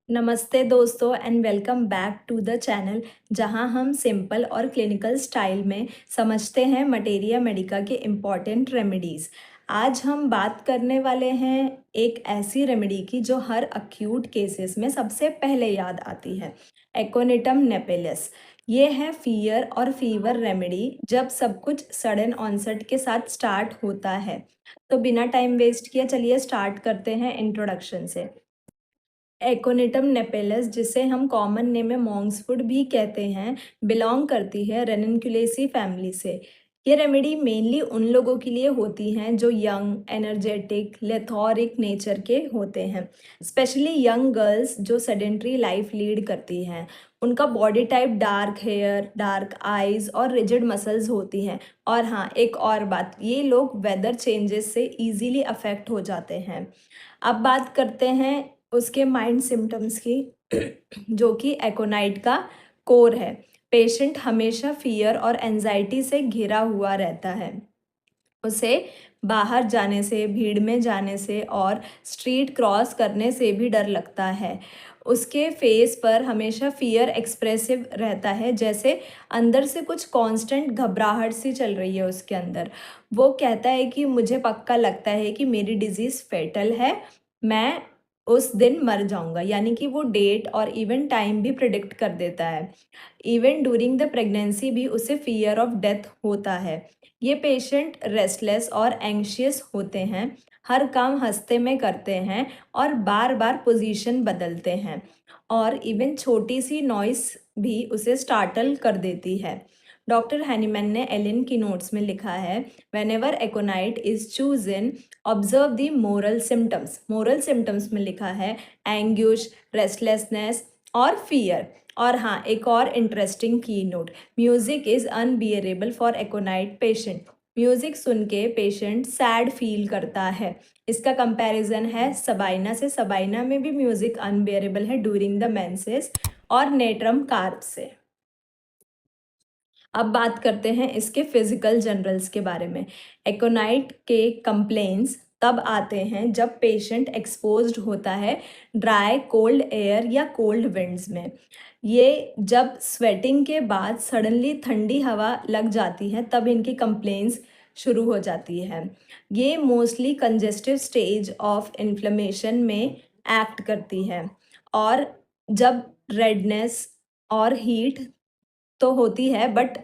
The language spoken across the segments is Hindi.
नमस्ते दोस्तों and welcome back to the channel जहां हम सिंपल और क्लिनिकल स्टाइल में समझते हैं मटेरिया मेडिका के इम्पॉर्टेंट रेमेडीज़। आज हम बात करने वाले हैं एक ऐसी रेमेडी की जो हर अक्यूट केसेस में सबसे पहले याद आती है, एकोनिटम नेपेलस। ये है फियर और फीवर रेमेडी जब सब कुछ सडन ऑनसेट के साथ स्टार्ट होता है। तो बिना टाइम वेस्ट किए चलिए स्टार्ट करते हैं इंट्रोडक्शन से। एकोनिटम नेपेलस, जिसे हम कॉमन नेम में मॉन्क्सफुट भी कहते हैं, बिलोंग करती है रेननकुलेसी फैमिली से। ये रेमेडी मेनली उन लोगों के लिए होती हैं जो यंग, एनर्जेटिक, लेथॉरिक नेचर के होते हैं। स्पेशली यंग गर्ल्स जो सेडेंट्री लाइफ लीड करती हैं। उनका body type dark hair, dark eyes और रिजिड मसल्स होती हैं। और हाँ, एक और बात, ये लोग वेदर चेंजेस से इजीली अफेक्ट हो जाते हैं। अब बात करते हैं उसके माइंड सिम्टम्स की जो कि एकोनाइट का कोर है। पेशेंट हमेशा फियर और एंजाइटी से घिरा हुआ रहता है। उसे बाहर जाने से, भीड़ में जाने से और स्ट्रीट क्रॉस करने से भी डर लगता है। उसके फेस पर हमेशा फियर एक्सप्रेसिव रहता है, जैसे अंदर से कुछ कांस्टेंट घबराहट सी चल रही है उसके अंदर। वो कहता है कि मुझे पक्का लगता है कि मेरी डिजीज़ फेटल है, मैं उस दिन मर जाऊंगा। यानी कि वो डेट और इवन टाइम भी प्रिडिक्ट कर देता है। इवन ड्यूरिंग द प्रेगनेंसी भी उसे फियर ऑफ डेथ होता है। ये पेशेंट रेस्टलेस और एंग्शियस होते हैं, हर काम हंसते में करते हैं और बार बार पोजीशन बदलते हैं, और इवन छोटी सी नॉइस भी उसे स्टार्टल कर देती है। डॉक्टर हैनीमैन ने एलिन की नोट्स में लिखा है, whenever एकोनाइट is chosen observe the moral symptoms. Moral symptoms में लिखा है एंग्यूश, रेस्टलेसनेस और फियर। और हाँ, एक और इंटरेस्टिंग की note, music is unbearable for aconite patient. Music सुन के पेशेंट सैड फील करता है। इसका कंपैरिजन है सबाइना से। सबाइना में भी म्यूजिक अनबियरेबल है ड्यूरिंग द मेंसेस और नेट्रम कार्ब से। अब बात करते हैं इसके फिजिकल जनरल्स के बारे में। एकोनाइट के कंप्लेंट्स तब आते हैं जब पेशेंट एक्सपोज्ड होता है ड्राई कोल्ड एयर या कोल्ड विंड्स में। ये जब स्वेटिंग के बाद सडनली ठंडी हवा लग जाती है तब इनकी कंप्लेंट्स शुरू हो जाती है। ये mostly congestive stage of inflammation में एक्ट करती है। और जब रेडनेस और हीट तो होती है, बट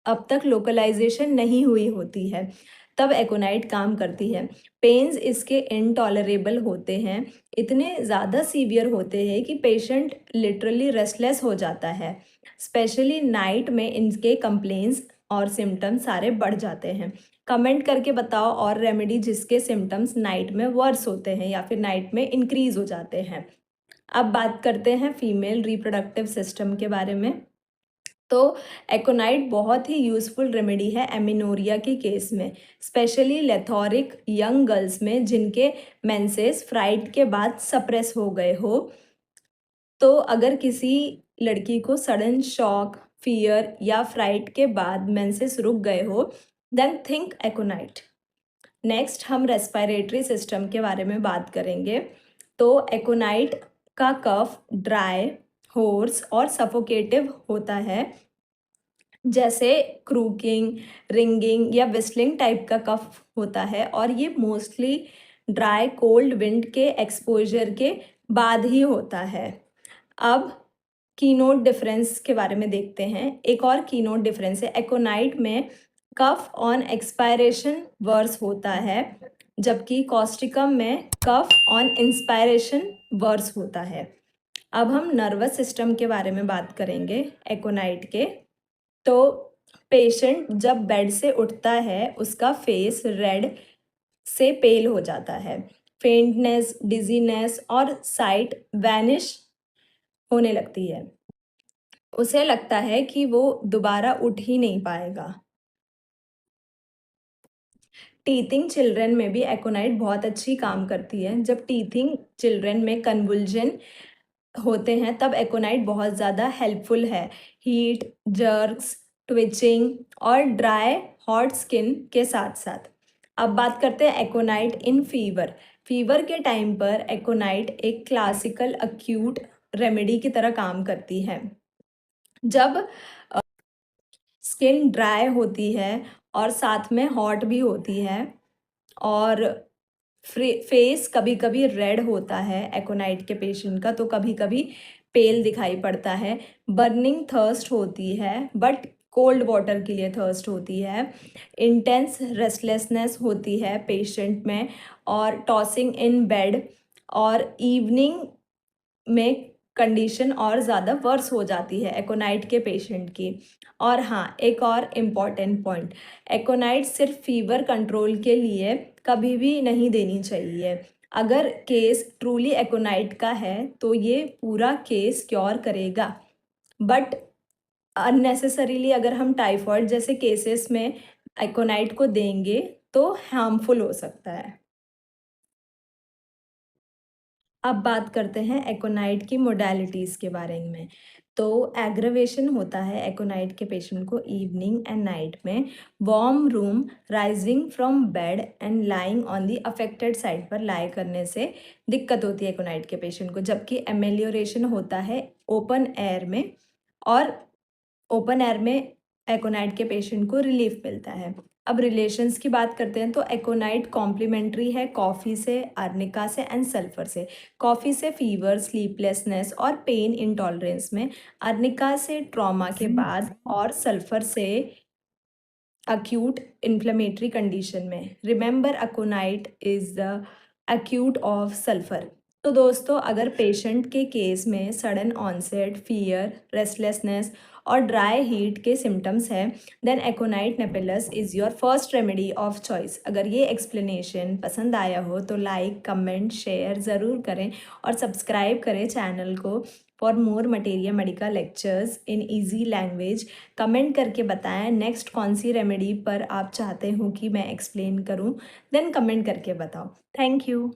अब तक लोकलाइजेशन नहीं हुई होती है, तब एकोनाइट काम करती है। पेन्स इसके इनटॉलरेबल होते हैं, इतने ज़्यादा सीवियर होते हैं कि पेशेंट लिटरली रेस्टलेस हो जाता है। स्पेशली नाइट में इनके कंप्लेंट्स और सिम्टम्स सारे बढ़ जाते हैं। कमेंट करके बताओ और रेमेडी जिसके सिम्टम्स नाइट में वर्स होते हैं या फिर नाइट में इंक्रीज हो जाते हैं। अब बात करते हैं फीमेल रिप्रोडक्टिव सिस्टम के बारे में। तो एकोनाइट बहुत ही यूज़फुल रेमेडी है एमिनोरिया के केस में, स्पेशली लेथोरिक यंग गर्ल्स में जिनके मेंसेस फ्राइड के बाद सप्रेस हो गए हो। तो अगर किसी लड़की को सडन शॉक, फियर या फ्राइट के बाद मेंसेस रुक गए हो, देन थिंक एकोनाइट। नेक्स्ट हम रेस्पिरेटरी सिस्टम के बारे में बात करेंगे। तो एकोनाइट का कफ ड्राई, होर्स और सफोकेटिव होता है, जैसे क्रूकिंग, रिंगिंग या विस्लिंग टाइप का कफ होता है, और ये मोस्टली ड्राई कोल्ड विंड के एक्सपोजर के बाद ही होता है। अब कीनोट डिफरेंस के बारे में देखते हैं। एक और कीनोट डिफरेंस है, एकोनाइट में कफ ऑन एक्सपायरेशन वर्स होता है, जबकि कॉस्टिकम में कफ ऑन इंस्पायरेशन वर्स होता है। अब हम नर्वस सिस्टम के बारे में बात करेंगे एकोनाइट के। तो पेशेंट जब बेड से उठता है उसका फेस रेड से पेल हो जाता है। फेंटनेस, डिजीनेस और साइट वैनिश होने लगती है। उसे लगता है कि वो दोबारा उठ ही नहीं पाएगा। टीथिंग चिल्ड्रन में भी एकोनाइट बहुत अच्छी काम करती है। जब टीथिंग चिल्ड्रन में कन्वुल्जन होते हैं तब एकोनाइट बहुत ज़्यादा हेल्पफुल है। हीट, जर्क्स, ट्विचिंग और ड्राई हॉट स्किन के साथ साथ। अब बात करते हैं एकोनाइट इन फीवर। फीवर के टाइम पर एकोनाइट एक क्लासिकल अक्यूट रेमेडी की तरह काम करती है। जब स्किन ड्राई होती है और साथ में हॉट भी होती है और फेस कभी कभी रेड होता है एकोनाइट के पेशेंट का, तो कभी कभी पेल दिखाई पड़ता है, बर्निंग थर्स्ट होती है बट कोल्ड वाटर के लिए थर्स्ट होती है, इंटेंस रेस्टलेसनेस होती है पेशेंट में, और टॉसिंग इन बेड, और इवनिंग में कंडीशन और ज़्यादा वर्स हो जाती है एकोनाइट के पेशेंट की। और हाँ, एक और इम्पॉर्टेंट पॉइंट, एकोनाइट सिर्फ फीवर कंट्रोल के लिए कभी भी नहीं देनी चाहिए। अगर केस ट्रूली एकोनाइट का है तो ये पूरा केस क्योर करेगा, बट अननेसेसरीली अगर हम टाइफॉइड जैसे केसेस में एकोनाइट को देंगे तो हार्मफुल हो सकता है। अब बात करते हैं एकोनाइट की मोडालिटीज़ के बारे में। तो एग्रवेशन होता है एकोनाइट के पेशेंट को इवनिंग एंड नाइट में, warm room, rising from bed and lying on the affected side पर लाई करने से दिक्कत होती है एकोनाइट के पेशेंट को, जबकि एमेलियोरेशन होता है ओपन एयर में, और ओपन एयर में एकोनाइट के पेशेंट को रिलीफ मिलता है। अब रिलेशंस की बात करते हैं तो एकोनाइट कॉम्प्लीमेंट्री है कॉफ़ी से, आर्निका से एंड सल्फर से। कॉफ़ी से फीवर, स्लीपलेसनेस और पेन इंटॉलरेंस में, आर्निका से ट्रॉमा के बाद, और सल्फर से acute inflammatory condition में। Remember aconite is the acute of sulphur. तो दोस्तों, अगर पेशेंट के केस में सडन ऑनसेट, फियर, रेस्टलेसनेस और ड्राई हीट के सिम्टम्स हैं, then aconite napellus is your first remedy of choice. अगर ये एक्सप्लेनेशन पसंद आया हो तो लाइक, कमेंट, शेयर ज़रूर करें और सब्सक्राइब करें चैनल को for more materia Medica lectures in easy language. Comment करके बताएं नेक्स्ट कौन सी रेमेडी पर आप चाहते हो कि मैं एक्सप्लेन करूं, देन कमेंट करके बताओ। Thank you.